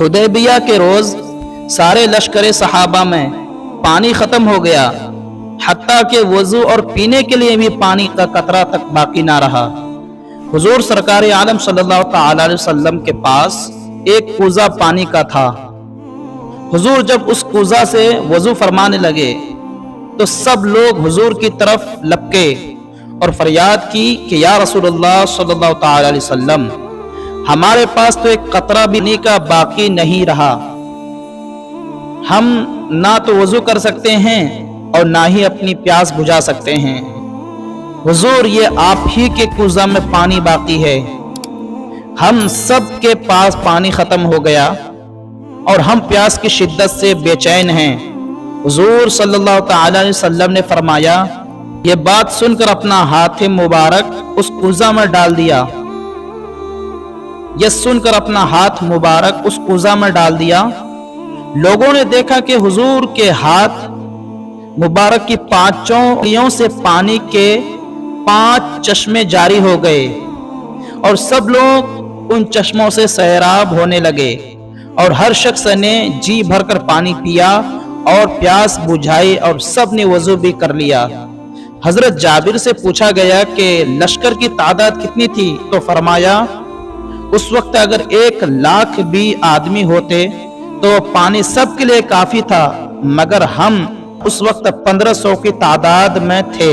हुदैबिया के रोज सारे लश्कर सहाबा में पानी खत्म हो गया, हत्ता कि वजू और पीने के लिए भी पानी का कतरा तक बाकी ना रहा। हुजूर सरकार आलम सल्लल्लाहु तआला अलैहि वसल्लम के पास एक कूजा पानी का था। हुजूर जब उस कूजा से वजू फरमाने लगे तो सब लोग हुजूर की तरफ लपके और फरियाद की कि या रसूलुल्लाह सल्लल्लाहु तआला अलैहि वसल्लम, हमारे पास तो एक कतरा भी पानी का बाकी नहीं रहा। हम ना तो वजू कर सकते हैं और ना ही अपनी प्यास बुझा सकते हैं। हुजूर, ये आप ही के कूजा में पानी बाकी है। हम सब के पास पानी खत्म हो गया और हम प्यास की शिद्दत से बेचैन हैं। हुजूर सल्लल्लाहु तआला अलैहि वसल्लम ने फरमाया, ये बात सुनकर अपना हाथ मुबारक उस कूजा में डाल दिया। यह सुनकर अपना हाथ मुबारक उस कूजा में डाल दिया। लोगों ने देखा कि हुजूर के हाथ मुबारक की पांचों उंगलियों से पानी के 5 चश्मे जारी हो गए और सब लोग उन चश्मों से सैराब होने लगे और हर शख्स ने जी भरकर पानी पिया और प्यास बुझाई और सब ने वजू भी कर लिया। हजरत जाबिर से पूछा गया कि लश्कर की तादाद कितनी थी, तो फरमाया उस वक्त अगर 1 लाख भी आदमी होते तो पानी सबके लिए काफी था, मगर हम उस वक्त 1500 की तादाद में थे।